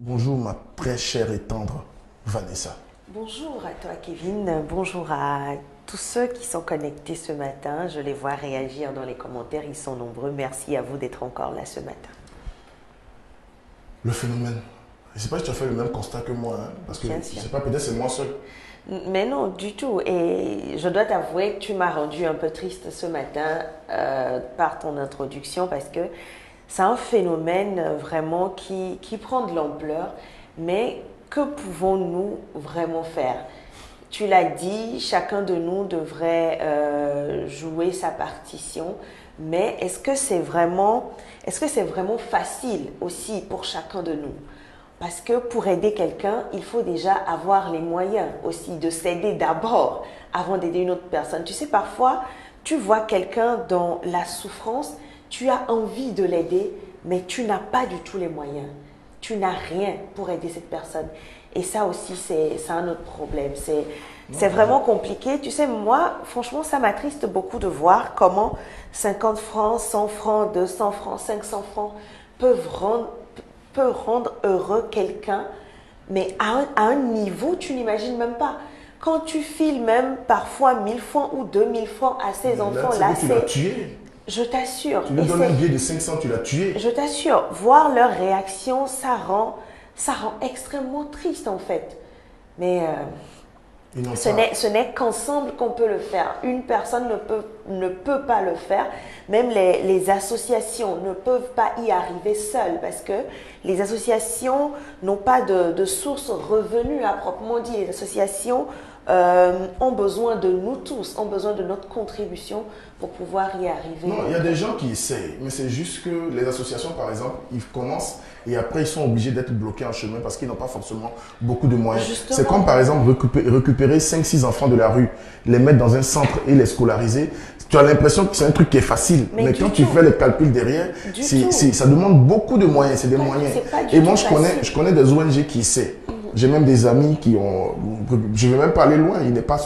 Bonjour ma très chère et tendre Vanessa. Bonjour à toi Kevin, bonjour à tous ceux qui sont connectés ce matin. Je les vois réagir dans les commentaires, ils sont nombreux. Merci à vous d'être encore là ce matin. Le phénomène, je ne sais pas si tu as fait le même constat que moi, hein, parce que Bien je ne sûr. sais pas, peut-être c'est moi seul. Mais non, du tout. Et je dois t'avouer que tu m'as rendu un peu triste ce matin par ton introduction parce que c'est un phénomène vraiment qui prend de l'ampleur. Mais que pouvons-nous vraiment faire? Tu l'as dit, chacun de nous devrait jouer sa partition, mais est-ce que c'est vraiment facile aussi pour chacun de nous? Parce que pour aider quelqu'un, il faut déjà avoir les moyens aussi de s'aider d'abord avant d'aider une autre personne. Tu sais, parfois, tu vois quelqu'un dans la souffrance, tu as envie de l'aider, mais tu n'as pas du tout les moyens. Tu n'as rien pour aider cette personne. Et ça aussi, c'est un autre problème. C'est vraiment compliqué. Tu sais, moi, franchement, ça m'attriste beaucoup de voir comment 50 francs, 100 francs, 200 francs, 500 francs peuvent rendre heureux quelqu'un, mais à un niveau, tu n'imagines même pas. Quand tu files même parfois 1000 francs ou 2000 francs à ces Mais là, tu sais enfants-là, que tu l'as tué. je t'assure, Tu lui donnes un billet de 500, tu l'as tué. je t'assure, voir leur réaction, ça rend extrêmement triste en fait. Mais Ils n'ont ce pas. n'est qu'ensemble qu'on peut le faire. Une personne ne peut pas le faire. Même les associations ne peuvent pas y arriver seules parce que les associations n'ont pas de source revenue à proprement dit. Les associations ont besoin de nous tous, ont besoin de notre contribution pour pouvoir y arriver. Non, il y a des gens qui essayent, mais c'est juste que les associations, par exemple, ils commencent et après ils sont obligés d'être bloqués en chemin parce qu'ils n'ont pas forcément beaucoup de moyens. Justement. C'est comme par exemple récupérer 5-6 enfants de la rue, les mettre dans un centre et les scolariser. Tu as l'impression que c'est un truc qui est facile, mais du quand tu tout. fais les calculs derrière, Du tout. ça demande beaucoup de moyens, c'est des moyens. c'est pas du Et moi, tout facile. je connais des ONG qui essaient. J'ai même des amis qui ont. Je ne vais même pas aller loin. Il n'est pas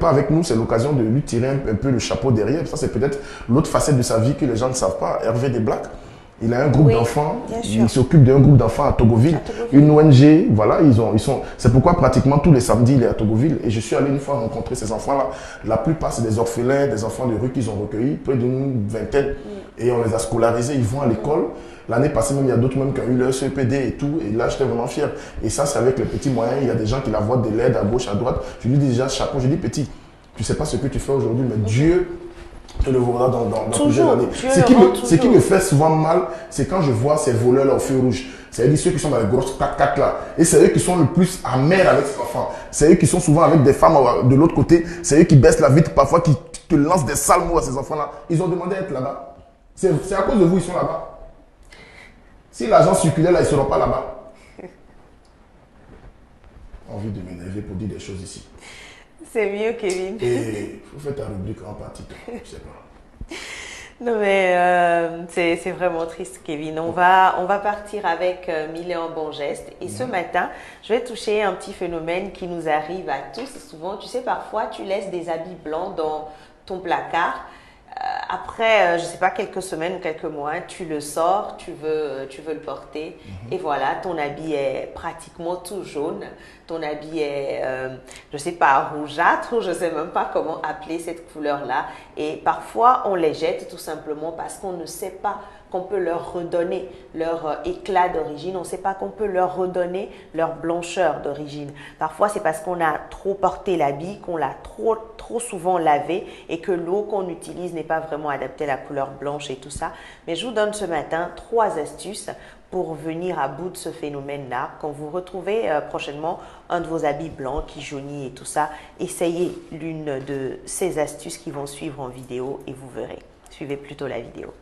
avec nous. C'est l'occasion de lui tirer un peu le chapeau derrière. Ça, c'est peut-être l'autre facette de sa vie que les gens ne savent pas. Hervé Desblacs. Il a un groupe Oui, d'enfants. bien sûr. Il s'occupe d'un groupe d'enfants à Togoville. À Togoville. Une ONG. Voilà, ils sont. C'est pourquoi pratiquement tous les samedis, il est à Togoville. Et je suis allé une fois rencontrer ces enfants-là. La plupart, c'est des orphelins, des enfants de rue qu'ils ont recueillis, près d'une vingtaine. Et on les a scolarisés. Ils vont à l'école. L'année passée, même, il y a d'autres même qui ont eu leur CEPD et tout. Et là, j'étais vraiment fier. Et ça, c'est avec les petits moyens. Il y a des gens qui la voient de l'aide à gauche, à droite. Je lui dis déjà chapeau. Je dis petit, tu ne sais pas ce que tu fais aujourd'hui, mais Dieu te le vaudra dans plusieurs années. Dieu Ce qui toujours. me fait souvent mal, c'est quand je vois ces voleurs-là au feu rouge. C'est-à-dire ceux qui sont dans les grosses 4x4 là. Et c'est eux qui sont le plus amers avec ces enfants. C'est eux qui sont souvent avec des femmes de l'autre côté. C'est eux qui baissent la vitre parfois, qui te lancent des sales mots à ces enfants-là. Ils ont demandé à être là-bas. C'est à cause de vous, ils sont là-bas. Si l'argent circulait là, ils ne seront pas là-bas. Envie de m'énerver pour dire des choses ici. C'est mieux, Kevin. Et il faut faire ta rubrique en partie, toi. Je sais pas. Non mais c'est vraiment triste, Kevin. On va partir avec Mille en bon geste. Et ce matin, je vais toucher un petit phénomène qui nous arrive à tous. Souvent, tu sais, parfois, tu laisses des habits blancs dans ton placard. Après, je sais pas, quelques semaines ou quelques mois, tu le sors, tu veux le porter. Et voilà, ton habit est pratiquement tout jaune. Ton habit est, je sais pas, rougeâtre, je sais même pas comment appeler cette couleur-là. Et parfois, on les jette tout simplement parce qu'on ne sait pas qu'on peut leur redonner leur éclat d'origine, on ne sait pas qu'on peut leur redonner leur blancheur d'origine. Parfois, c'est parce qu'on a trop porté l'habit, qu'on l'a trop souvent lavé et que l'eau qu'on utilise n'est pas vraiment adaptée à la couleur blanche et tout ça. Mais je vous donne ce matin 3 astuces pour venir à bout de ce phénomène-là. Quand vous retrouvez prochainement un de vos habits blancs qui jaunit et tout ça, essayez l'une de ces astuces qui vont suivre en vidéo et vous verrez. Suivez plutôt la vidéo.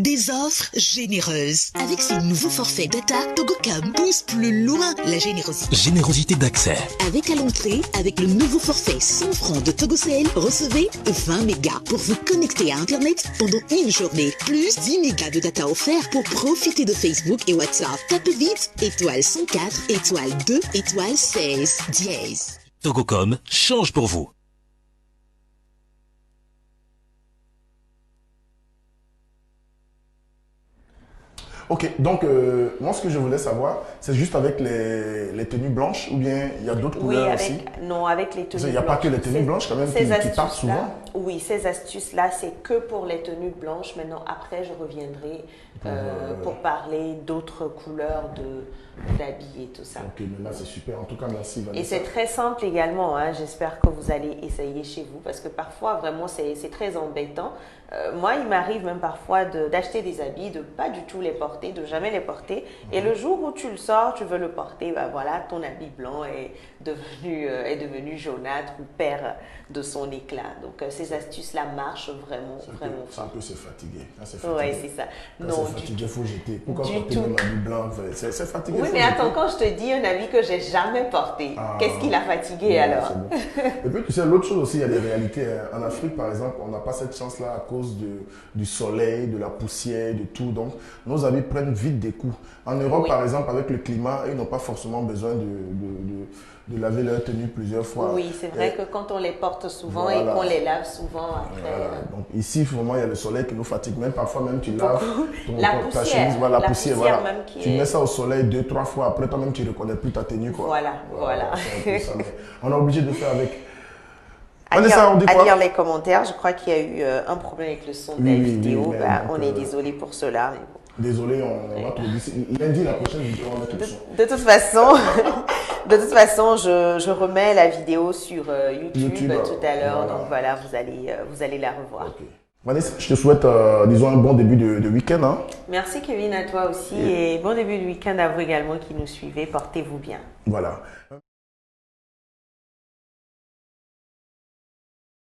des offres généreuses. Avec ses nouveaux forfaits data, Togocom pousse plus loin la générosité. Générosité d'accès. Avec à l'entrée, avec le nouveau forfait 100 francs de Togocel, recevez 20 mégas pour vous connecter à Internet pendant une journée. Plus 10 mégas de data offerts pour profiter de Facebook et WhatsApp. Tapez vite, étoile 104, étoile 2, étoile 16, dièse. Togocom change pour vous. Ok, donc moi ce que je voulais savoir, c'est juste avec les tenues blanches ou bien il y a d'autres couleurs aussi? Non, avec les tenues blanches. Il n'y a pas que les tenues blanches quand même qui partent souvent? Oui, ces astuces-là, c'est que pour les tenues blanches. Maintenant, après, je reviendrai pour parler d'autres couleurs d'habits et tout ça. Ok, mais là c'est super. En tout cas, merci Vanessa. Et c'est très simple également. Hein. J'espère que vous allez essayer chez vous parce que parfois, vraiment, c'est très embêtant. Moi, il m'arrive même parfois d'acheter des habits, de pas du tout les porter, de jamais les porter. Et le jour où tu le sors, tu veux le porter, ben voilà, ton habit blanc est devenu jaunâtre ou perd de son éclat. Donc, ces astuces-là marchent vraiment, vraiment. C'est un peu se fatiguer. Oui, c'est ça. Non, c'est fatigué, il faut jeter. Pourquoi porter un habit blanc? C'est fatigué. Oui, mais attends, quand je te dis un habit que j'ai jamais porté, qu'est-ce qui l'a fatigué alors? Bon. Et puis, tu sais, l'autre chose aussi, il y a des réalités. En Afrique, par exemple, on n'a pas cette chance-là à cause du soleil, de la poussière, de tout. Donc, nos habits prennent vite des coups. En Europe, par exemple, avec le climat, ils n'ont pas forcément besoin de laver leur tenue plusieurs fois. Oui, c'est vrai que quand on les porte souvent et qu'on les lave souvent après. Donc ici, vraiment, il y a le soleil qui nous fatigue. Même parfois, même tu laves ta chemise, la poussière. Voilà. Même qui tu mets ça au soleil 2-3 fois. Après, toi-même, tu ne reconnais plus ta tenue. Quoi. Voilà. On est obligé de faire avec. À lire les commentaires, je crois qu'il y a eu un problème avec le son de la vidéo. On est désolé pour cela. Mais bon. Désolé, on va trouver. Lundi, la prochaine vidéo, on va mettre le son. De toute façon, je remets la vidéo sur YouTube tout à l'heure. Voilà. Donc voilà, vous allez la revoir. Okay. Vanessa, je te souhaite, disons, un bon début de week-end. Hein. Merci Kevin, à toi aussi. Et bon début de week-end à vous également qui nous suivez. Portez-vous bien. Voilà.